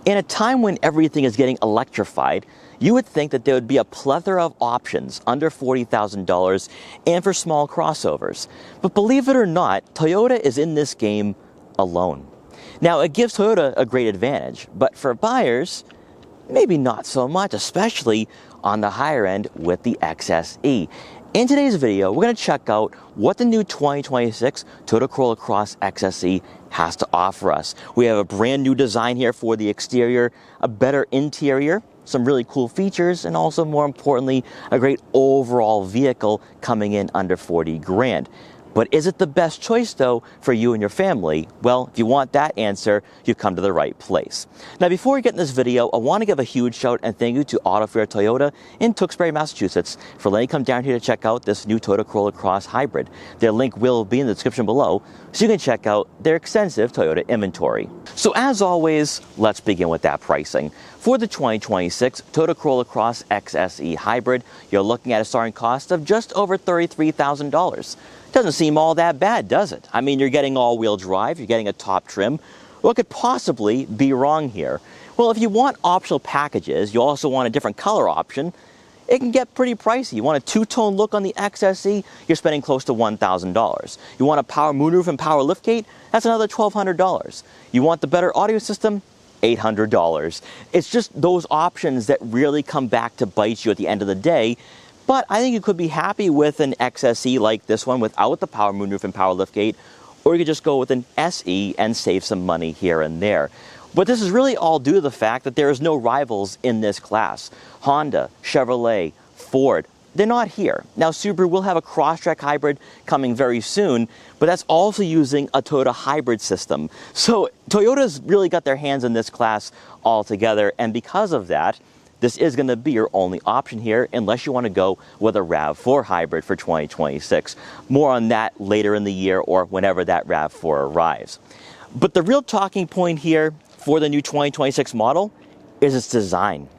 In a time when everything is getting electrified, you would think that there would be a plethora of options under $40,000 and for small crossovers. But believe it or not, Toyota is in this game alone. Now, it gives Toyota a great advantage, but for buyers, maybe not so much, especially on the higher end with the XSE. In today's video, we're going to check out what the new 2026 Toyota Corolla Cross XSE has to offer us. We have a brand new design here for the exterior, a better interior, some really cool features, and also more importantly, a great overall vehicle coming in under 40 grand. But is it the best choice though for you and your family? Well, if you want that answer, you've come to the right place. Now before we get in this video, I want to give a huge shout and thank you to AutoFair Toyota in Tewksbury, Massachusetts for letting me come down here to check out this new Toyota Corolla Cross Hybrid. Their link will be in the description below so you can check out their extensive Toyota inventory. So as always, let's begin with that pricing. For the 2026 Toyota Corolla Cross XSE Hybrid, you're looking at a starting cost of just over $33,000. Doesn't seem all that bad, does it? I mean, you're getting all-wheel drive, you're getting a top trim. What could possibly be wrong here? Well, if you want optional packages, you also want a different color option, it can get pretty pricey. You want a two-tone look on the XSE, you're spending close to $1,000. You want a power moonroof and power liftgate, that's another $1,200. You want the better audio system, $800. It's just those options that really come back to bite you at the end of the day. But I think you could be happy with an XSE like this one without the power moonroof and power liftgate, or you could just go with an SE and save some money here and there. But this is really all due to the fact that there is no rivals in this class. Honda, Chevrolet, Ford, they're not here. Now Subaru will have a Crosstrek hybrid coming very soon, but that's also using a Toyota hybrid system. So Toyota's really got their hands in this class altogether, and because of that, this is going to be your only option here unless you want to go with a RAV4 hybrid for 2026. More on that later in the year or whenever that RAV4 arrives. But the real talking point here for the new 2026 model is its design.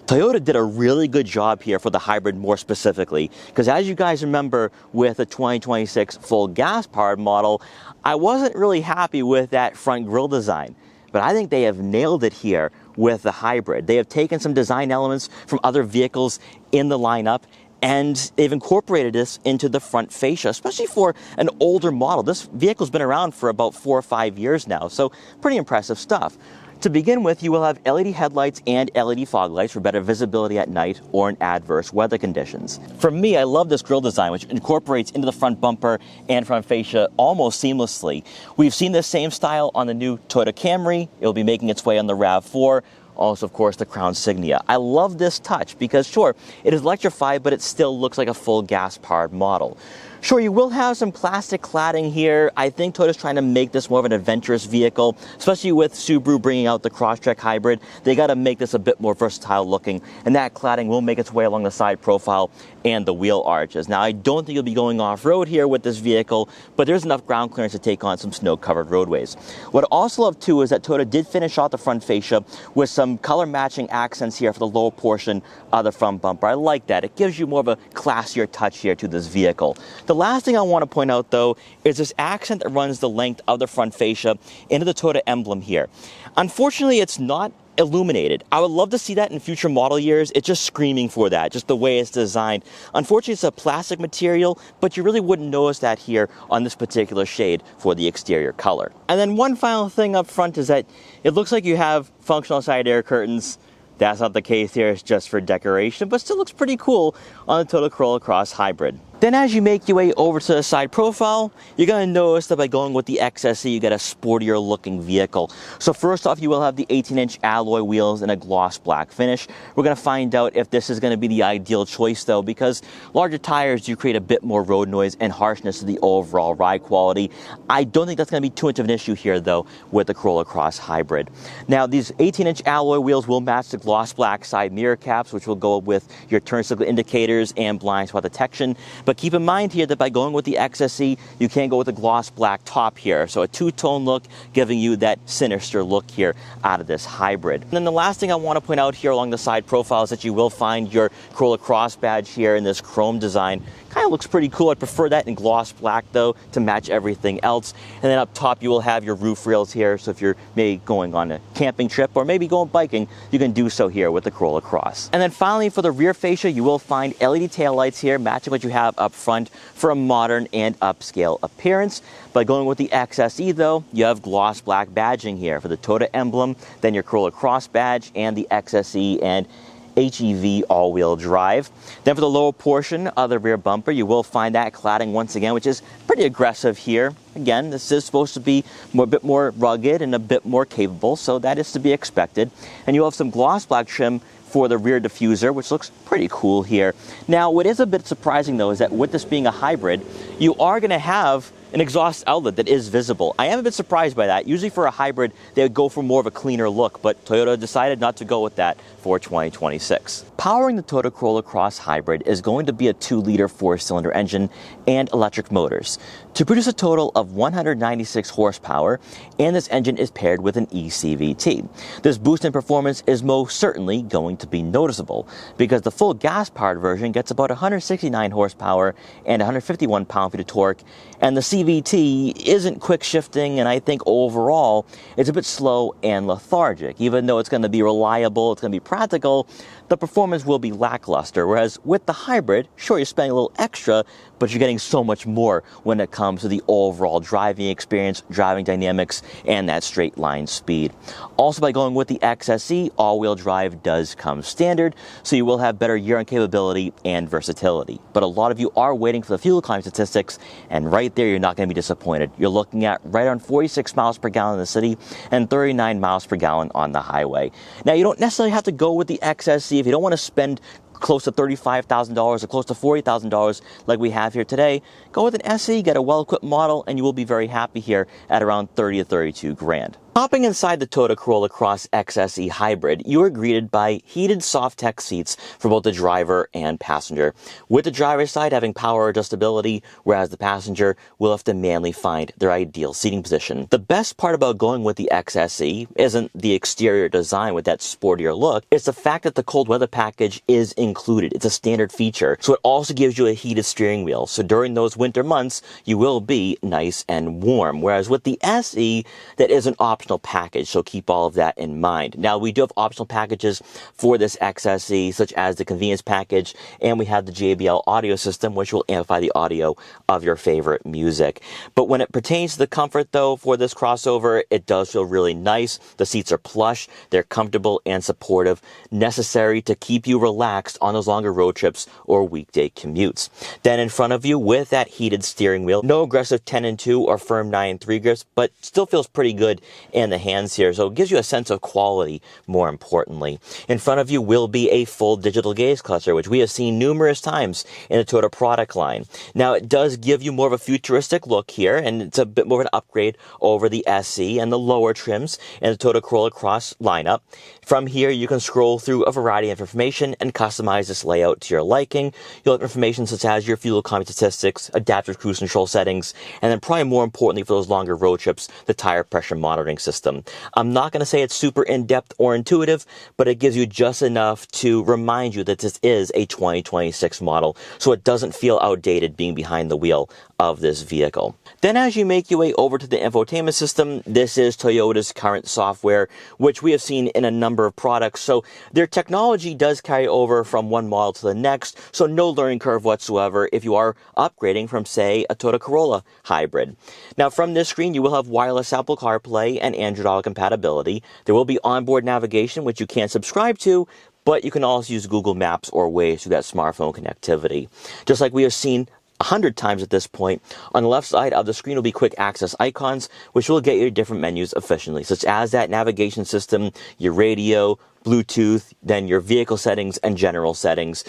Toyota did a really good job here for the hybrid more specifically, because as you guys remember with the 2026 full gas-powered model, I wasn't really happy with that front grille design. But I think they have nailed it here with the hybrid. They have taken some design elements from other vehicles in the lineup, and they've incorporated this into the front fascia, especially for an older model. This vehicle's been around for about 4 or 5 years now, so pretty impressive stuff. To begin with, you will have LED headlights and LED fog lights for better visibility at night or in adverse weather conditions. For me, I love this grille design, which incorporates into the front bumper and front fascia almost seamlessly. We've seen this same style on the new Toyota Camry. It will be making its way on the RAV4. Also, of course, the Crown Signia. I love this touch because, sure, it is electrified, but it still looks like a full gas-powered model. Sure, you will have some plastic cladding here. I think Toyota's trying to make this more of an adventurous vehicle, especially with Subaru bringing out the Crosstrek hybrid. They got to make this a bit more versatile looking, and that cladding will make its way along the side profile and the wheel arches. Now, I don't think you'll be going off-road here with this vehicle, but there's enough ground clearance to take on some snow-covered roadways. What I also love, too, is that Toyota did finish out the front fascia with some color-matching accents here for the lower portion of the front bumper. I like that. It gives you more of a classier touch here to this vehicle. The last thing I want to point out, though, is this accent that runs the length of the front fascia into the Toyota emblem here. Unfortunately, it's not illuminated. I would love to see that in future model years. It's just screaming for that, just the way it's designed. Unfortunately, it's a plastic material, but you really wouldn't notice that here on this particular shade for the exterior color. And then one final thing up front is that it looks like you have functional side air curtains. That's not the case here, it's just for decoration, but still looks pretty cool on the Toyota Corolla Cross Hybrid. Then as you make your way over to the side profile, you're going to notice that by going with the XSE, you get a sportier looking vehicle. So first off, you will have the 18-inch alloy wheels and a gloss black finish. We're going to find out if this is going to be the ideal choice though, because larger tires do create a bit more road noise and harshness to the overall ride quality. I don't think that's going to be too much of an issue here though with the Corolla Cross Hybrid. Now these 18-inch alloy wheels will match the gloss black side mirror caps, which will go with your turn signal indicators and blind spot detection. But keep in mind here that by going with the XSE, you can go with a gloss black top here. So a two-tone look, giving you that sinister look here out of this hybrid. And then the last thing I want to point out here along the side profile is that you will find your Corolla Cross badge here in this chrome design Kind of looks pretty cool. I prefer that in gloss black though to match everything else. And then up top you will have your roof rails here, so if you're maybe going on a camping trip or maybe going biking, you can do so here with the Corolla Cross. And then finally for the rear fascia, you will find LED taillights here matching what you have up front for a modern and upscale appearance. By going with the XSE though, you have gloss black badging here for the Toyota emblem, then your Corolla Cross badge, and the XSE and HEV all-wheel drive. Then for the lower portion of the rear bumper, you will find that cladding once again, which is pretty aggressive here. Again, this is supposed to be a bit more rugged and a bit more capable, so that is to be expected. And you have some gloss black trim for the rear diffuser, which looks pretty cool here. Now, what is a bit surprising though is that with this being a hybrid, you are going to have an exhaust outlet that is visible. I am a bit surprised by that. Usually for a hybrid, they would go for more of a cleaner look, but Toyota decided not to go with that for 2026. Powering the Toyota Corolla Cross Hybrid is going to be a 2-liter 4-cylinder engine and electric motors to produce a total of 196 horsepower, and this engine is paired with an eCVT. This boost in performance is most certainly going to be noticeable because the full gas-powered version gets about 169 horsepower and 151 pound-feet of torque, and the CVT isn't quick shifting, and I think overall it's a bit slow and lethargic. Even though it's going to be reliable, it's going to be practical, the performance will be lackluster. Whereas with the hybrid, sure, you're spending a little extra, but you're getting so much more when it comes to the overall driving experience, driving dynamics, and that straight line speed. Also, by going with the XSE, all-wheel drive does come standard, so you will have better year-end capability and versatility. But a lot of you are waiting for the fuel economy statistics, and right there, you're not going to be disappointed. You're looking at right around 46 miles per gallon in the city and 39 miles per gallon on the highway. Now, you don't necessarily have to go with the XSE if you don't want to spend close to $35,000 or close to $40,000 like we have here today. Go with an SE, get a well-equipped model, and you will be very happy here at around 30 to 32 grand. Hopping inside the Toyota Corolla Cross XSE Hybrid, you are greeted by heated soft tech seats for both the driver and passenger, with the driver's side having power adjustability, whereas the passenger will have to manually find their ideal seating position. The best part about going with the XSE isn't the exterior design with that sportier look, it's the fact that the cold weather package is included. It's a standard feature, so it also gives you a heated steering wheel, so during those winter months, you will be nice and warm, whereas with the SE, that is an optional package, so keep all of that in mind. Now, we do have optional packages for this XSE, such as the convenience package, and we have the JBL audio system, which will amplify the audio of your favorite music. But when it pertains to the comfort, though, for this crossover, it does feel really nice. The seats are plush, they're comfortable and supportive, necessary to keep you relaxed on those longer road trips or weekday commutes. Then in front of you, with that heated steering wheel, no aggressive 10 and 2 or firm 9 and 3 grips, but still feels pretty good in the hands here, so it gives you a sense of quality, more importantly. In front of you will be a full digital gaze cluster, which we have seen numerous times in the Toyota product line. Now, it does give you more of a futuristic look here, and it's a bit more of an upgrade over the SE and the lower trims in the Toyota Corolla Cross lineup. From here, you can scroll through a variety of information and customize this layout to your liking. You'll have information such as your fuel economy statistics, adaptive cruise control settings, and then probably more importantly for those longer road trips, the tire pressure monitoring system. I'm not going to say it's super in-depth or intuitive, but it gives you just enough to remind you that this is a 2026 model, so it doesn't feel outdated being behind the wheel of this vehicle. Then as you make your way over to the infotainment system, this is Toyota's current software, which we have seen in a number of products, so their technology does carry over from one model to the next, so no learning curve whatsoever if you are upgrading from, say, a Toyota Corolla Hybrid. Now, from this screen, you will have wireless Apple CarPlay and Android Auto compatibility. There will be onboard navigation, which you can subscribe to, but you can also use Google Maps or Waze through that smartphone connectivity. Just like we have seen 100 times at this point, on the left side of the screen will be quick access icons, which will get you to different menus efficiently, such as that navigation system, your radio, Bluetooth, then your vehicle settings and general settings.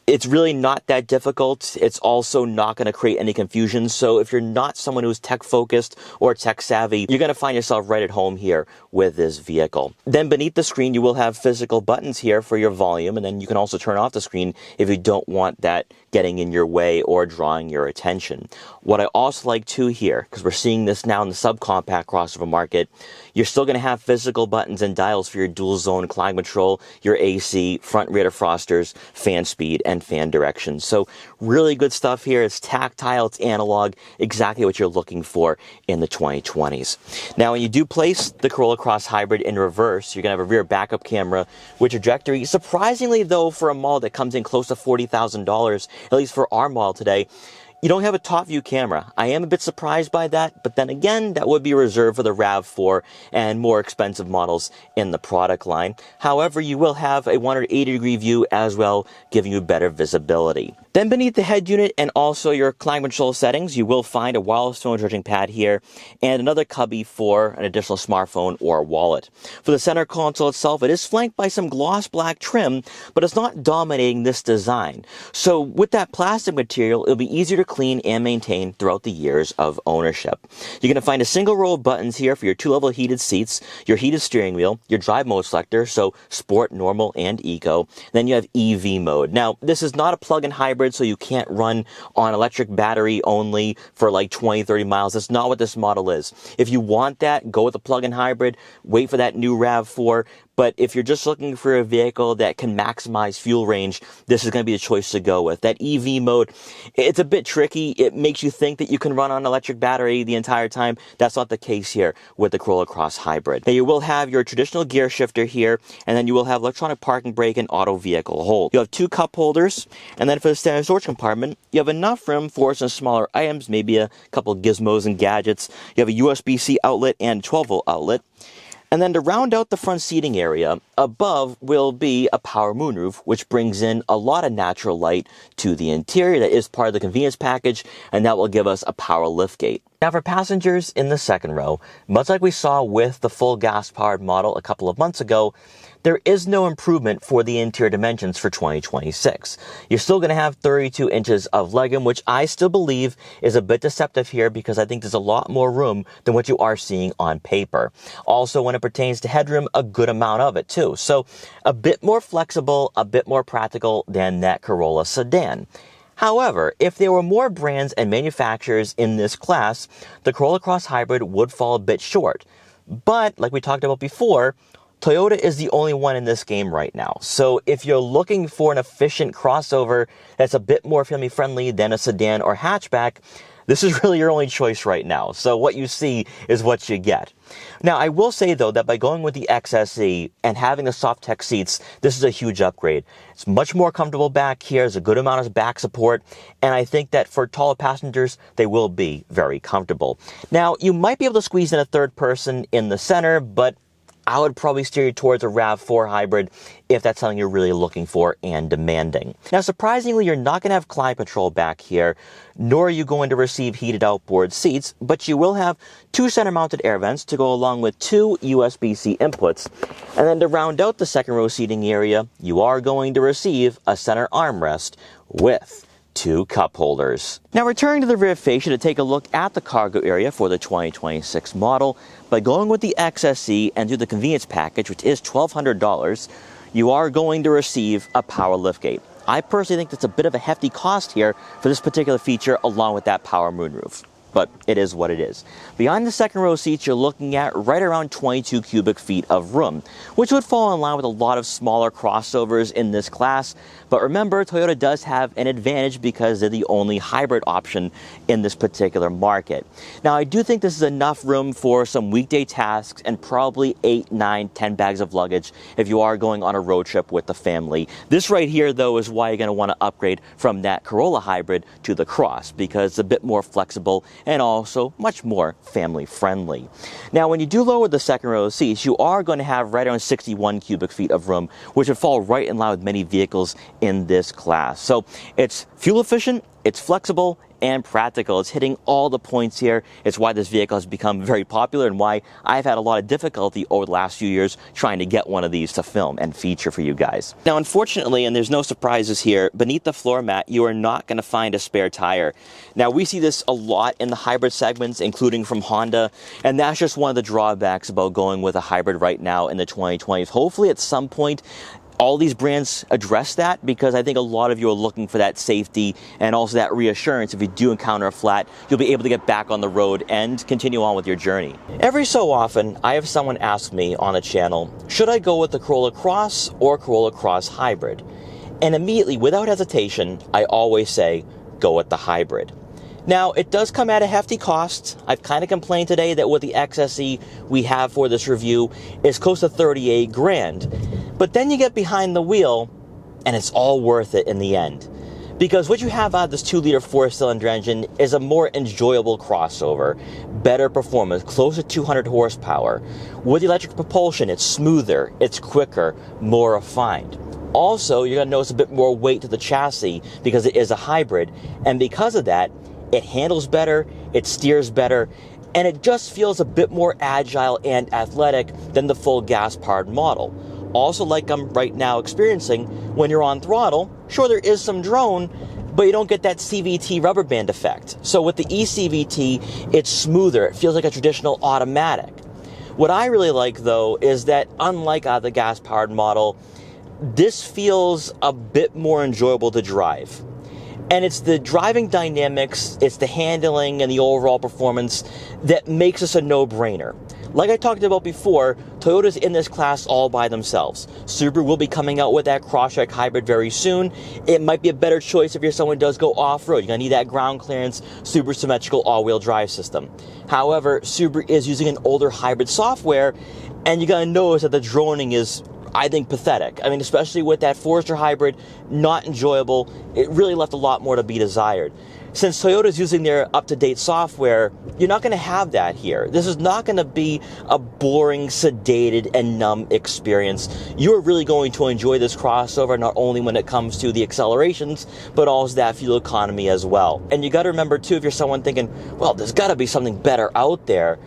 It's really not that difficult. It's also not going to create any confusion. So if you're not someone who's tech focused or tech savvy, you're going to find yourself right at home here with this vehicle. Then beneath the screen, you will have physical buttons here for your volume. And then you can also turn off the screen if you don't want that getting in your way or drawing your attention. What I also like too here, because we're seeing this now in the subcompact crossover market, you're still going to have physical buttons and dials for your dual zone climate control, your AC, front rear defrosters, fan speed, and and fan direction. So really good stuff here. It's tactile, it's analog, exactly what you're looking for in the 2020s. Now, when you do place the Corolla Cross Hybrid in reverse, you're going to have a rear backup camera with trajectory. Surprisingly, though, for a model that comes in close to $40,000, at least for our model today, you don't have a top view camera. I am a bit surprised by that, but then again, that would be reserved for the RAV4 and more expensive models in the product line. However, you will have a 180-degree view as well, giving you better visibility. Then beneath the head unit and also your climate control settings, you will find a wireless phone charging pad here and another cubby for an additional smartphone or wallet. For the center console itself, it is flanked by some gloss black trim, but it's not dominating this design. So with that plastic material, it'll be easier to clean and maintain throughout the years of ownership. You're going to find a single row of buttons here for your 2-level heated seats, your heated steering wheel, your drive mode selector, so sport, normal, and eco. Then you have EV mode. Now, this is not a plug-in hybrid, so you can't run on electric battery only for like 20, 30 miles. That's not what this model is. If you want that, go with a plug-in hybrid, wait for that new RAV4. But if you're just looking for a vehicle that can maximize fuel range, this is going to be the choice to go with. That EV mode, it's a bit tricky. It makes you think that you can run on an electric battery the entire time. That's not the case here with the Corolla Cross Hybrid. Now, you will have your traditional gear shifter here, and then you will have electronic parking brake and auto vehicle hold. You'll have 2 cup holders, and then for the standard storage compartment, you have enough room for some smaller items, maybe a couple of gizmos and gadgets. You have a USB-C outlet and 12-volt outlet. And then to round out the front seating area, above will be a power moonroof, which brings in a lot of natural light to the interior. That is part of the convenience package, and that will give us a power liftgate. Now for passengers in the second row, much like we saw with the full gas-powered model a couple of months ago, there is no improvement for the interior dimensions for 2026. You're still going to have 32 inches of legroom, which I still believe is a bit deceptive here because I think there's a lot more room than what you are seeing on paper. Also, when it pertains to headroom, a good amount of it too. So a bit more flexible, a bit more practical than that Corolla sedan. However, if there were more brands and manufacturers in this class, the Corolla Cross Hybrid would fall a bit short. But, like we talked about before, Toyota is the only one in this game right now. So if you're looking for an efficient crossover that's a bit more family friendly than a sedan or hatchback, this is really your only choice right now. So what you see is what you get. Now, I will say, though, that by going with the XSE and having the soft tech seats, this is a huge upgrade. It's much more comfortable back here. There's a good amount of back support. And I think that for taller passengers, they will be very comfortable. Now, you might be able to squeeze in a third person in the center, but I would probably steer you towards a RAV4 hybrid if that's something you're really looking for and demanding. Now, surprisingly, you're not going to have climate control back here, nor are you going to receive heated outboard seats, but you will have 2 center-mounted air vents to go along with 2 USB-C inputs. And then to round out the second row seating area, you are going to receive a center armrest with 2 cup holders. Now, returning to the rear fascia to take a look at the cargo area for the 2026 model, by going with the XSE and through the convenience package, which is $1,200, you are going to receive a power liftgate. I personally think that's a bit of a hefty cost here for this particular feature along with that power moonroof. But it is what it is. Behind the second row seats, you're looking at right around 22 cubic feet of room, which would fall in line with a lot of smaller crossovers in this class. But remember, Toyota does have an advantage because they're the only hybrid option in this particular market. Now, I do think this is enough room for some weekday tasks and probably 8, 9, 10 bags of luggage if you are going on a road trip with the family. This right here, though, is why you're going to want to upgrade from that Corolla Hybrid to the Cross, because it's a bit more flexible and also much more family friendly. Now, when you do lower the second row of seats, you are going to have right around 61 cubic feet of room, which would fall right in line with many vehicles in this class. So it's fuel efficient, it's flexible, and practical. It's hitting all the points here. It's why this vehicle has become very popular and why I've had a lot of difficulty over the last few years trying to get one of these to film and feature for you guys. Now, unfortunately, and there's no surprises here, beneath the floor mat, you are not going to find a spare tire. Now, we see this a lot in the hybrid segments, including from Honda, and that's just one of the drawbacks about going with a hybrid right now in the 2020s. Hopefully, at some point, all these brands address that, because I think a lot of you are looking for that safety and also that reassurance. If you do encounter a flat, you'll be able to get back on the road and continue on with your journey. Every so often, I have someone ask me on the channel, should I go with the Corolla Cross or Corolla Cross Hybrid? And immediately, without hesitation, I always say, go with the hybrid. Now, it does come at a hefty cost. I've kind of complained today that with the XSE we have for this review is close to 38 grand. But then you get behind the wheel, and it's all worth it in the end. Because what you have out of this 2-liter 4-cylinder engine is a more enjoyable crossover, better performance, close to 200 horsepower. With the electric propulsion, it's smoother, it's quicker, more refined. Also, you're going to notice a bit more weight to the chassis because it is a hybrid, and because of that, it handles better, it steers better, and it just feels a bit more agile and athletic than the full gas-powered model. Also, like I'm right now experiencing, when you're on throttle, sure there is some drone, but you don't get that CVT rubber band effect. So with the eCVT, it's smoother, it feels like a traditional automatic. What I really like though is that unlike the gas-powered model, this feels a bit more enjoyable to drive. And it's the driving dynamics, it's the handling and the overall performance that makes this a no-brainer. Like I talked about before, Toyota's in this class all by themselves. Subaru will be coming out with that Crosstrek hybrid very soon. It might be a better choice if you're someone who does go off-road. You're going to need that ground clearance, super symmetrical all-wheel drive system. However, Subaru is using an older hybrid software, and you're going to notice that the droning is, I think, pathetic. I mean, especially with that Forester hybrid, not enjoyable. It really left a lot more to be desired. Since Toyota's using their up-to-date software, you're not going to have that here. This is not going to be a boring, sedated, and numb experience. You're really going to enjoy this crossover, not only when it comes to the accelerations, but also that fuel economy as well. And you got to remember, too, if you're someone thinking, well, there's got to be something better out there.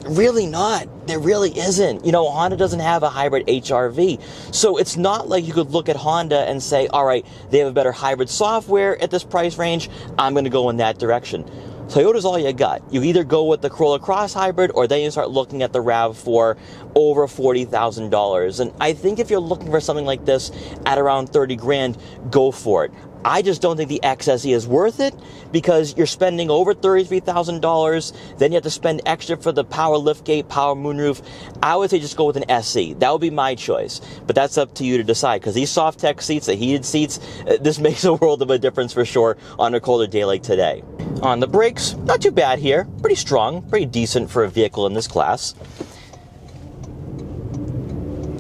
Really not. There really isn't. You know, Honda doesn't have a hybrid HR-V. So it's not like you could look at Honda and say, all right, they have a better hybrid software at this price range, I'm going to go in that direction. Toyota's all you got. You either go with the Corolla Cross Hybrid or then you start looking at the RAV4 over $40,000. And I think if you're looking for something like this at around 30 grand, go for it. I just don't think the XSE is worth it because you're spending over $33,000. Then you have to spend extra for the power liftgate, power moonroof. I would say just go with an SE. That would be my choice. But that's up to you to decide because these soft tech seats, the heated seats, this makes a world of a difference for sure on a colder day like today. On the brakes, not too bad here. Pretty strong, pretty decent for a vehicle in this class.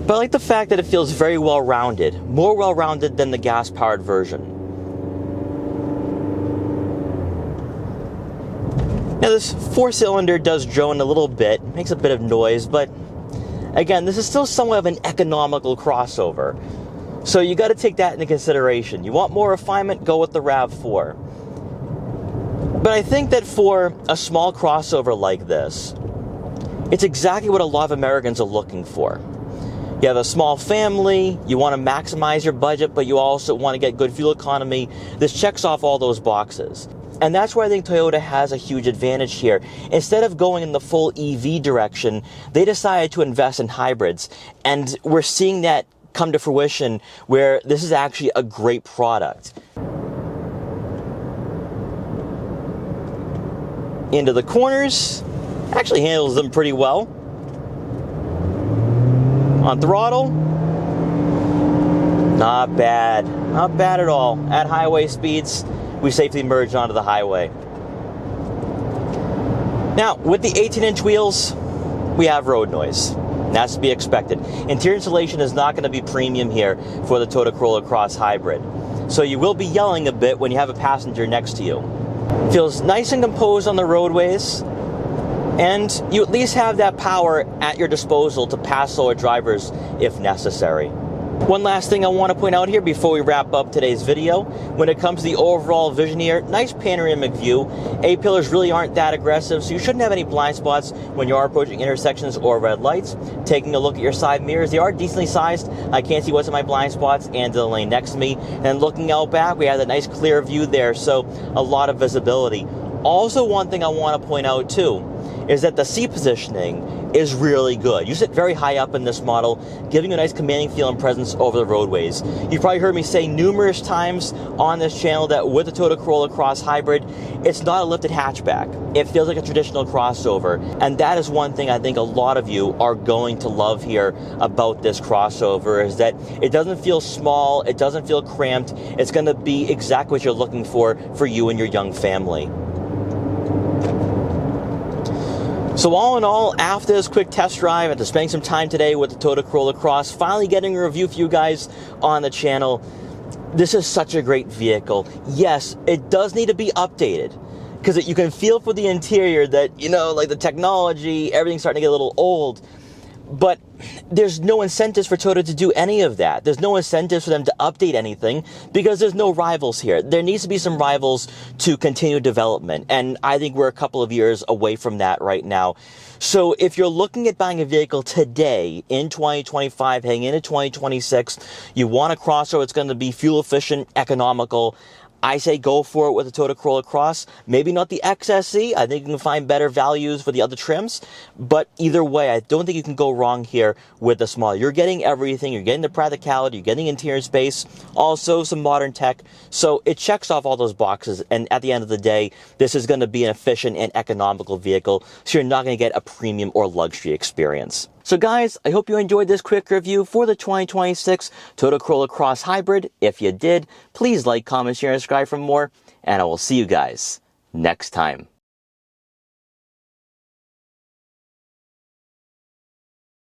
But I like the fact that it feels very well-rounded, more well-rounded than the gas-powered version. Now this 4-cylinder does drone a little bit, makes a bit of noise, but again, this is still somewhat of an economical crossover. So you got to take that into consideration. You want more refinement, go with the RAV4. But I think that for a small crossover like this, it's exactly what a lot of Americans are looking for. You have a small family, you want to maximize your budget, but you also want to get good fuel economy. This checks off all those boxes. And that's where I think Toyota has a huge advantage here. Instead of going in the full EV direction, they decided to invest in hybrids. And we're seeing that come to fruition where this is actually a great product. Into the corners, actually handles them pretty well. On throttle, not bad. Not bad at all. At highway speeds, we safely merged onto the highway. Now, with the 18-inch wheels, we have road noise. And that's to be expected. Interior insulation is not going to be premium here for the Toyota Corolla Cross Hybrid. So you will be yelling a bit when you have a passenger next to you. Feels nice and composed on the roadways. And you at least have that power at your disposal to pass slower drivers if necessary. One last thing I want to point out here before we wrap up today's video. When it comes to the overall vision here, nice panoramic view. A-pillars really aren't that aggressive, so you shouldn't have any blind spots when you are approaching intersections or red lights. Taking a look at your side mirrors, they are decently sized. I can't see what's in my blind spots and the lane next to me. And looking out back, we have that nice clear view there, so a lot of visibility. Also, one thing I want to point out too is that the seat positioning is really good. You sit very high up in this model, giving you a nice commanding feel and presence over the roadways. You've probably heard me say numerous times on this channel that with the Toyota Corolla Cross Hybrid, it's not a lifted hatchback. It feels like a traditional crossover, and that is one thing I think a lot of you are going to love here about this crossover, is that it doesn't feel small, it doesn't feel cramped. It's going to be exactly what you're looking for you and your young family. So all in all, after this quick test drive, after spending some time today with the Toyota Corolla Cross, finally getting a review for you guys on the channel, this is such a great vehicle. Yes, it does need to be updated, because you can feel for the interior that, you know, like the technology, everything's starting to get a little old. But there's no incentives for Toyota to do any of that. There's no incentives for them to update anything because there's no rivals here. There needs to be some rivals to continue development, and I think we're a couple of years away from that right now. So if you're looking at buying a vehicle today in 2025, heading into 2026, you want a crossover that's going to be fuel efficient, economical, I say go for it with the Toyota Corolla Cross. Maybe not the XSE. I think you can find better values for the other trims. But either way, I don't think you can go wrong here with the small. You're getting everything. You're getting the practicality. You're getting interior space. Also some modern tech. So it checks off all those boxes. And at the end of the day, this is going to be an efficient and economical vehicle. So you're not going to get a premium or luxury experience. So guys, I hope you enjoyed this quick review for the 2026 Toyota Corolla Cross Hybrid. If you did, please like, comment, share, and subscribe for more, and I will see you guys next time.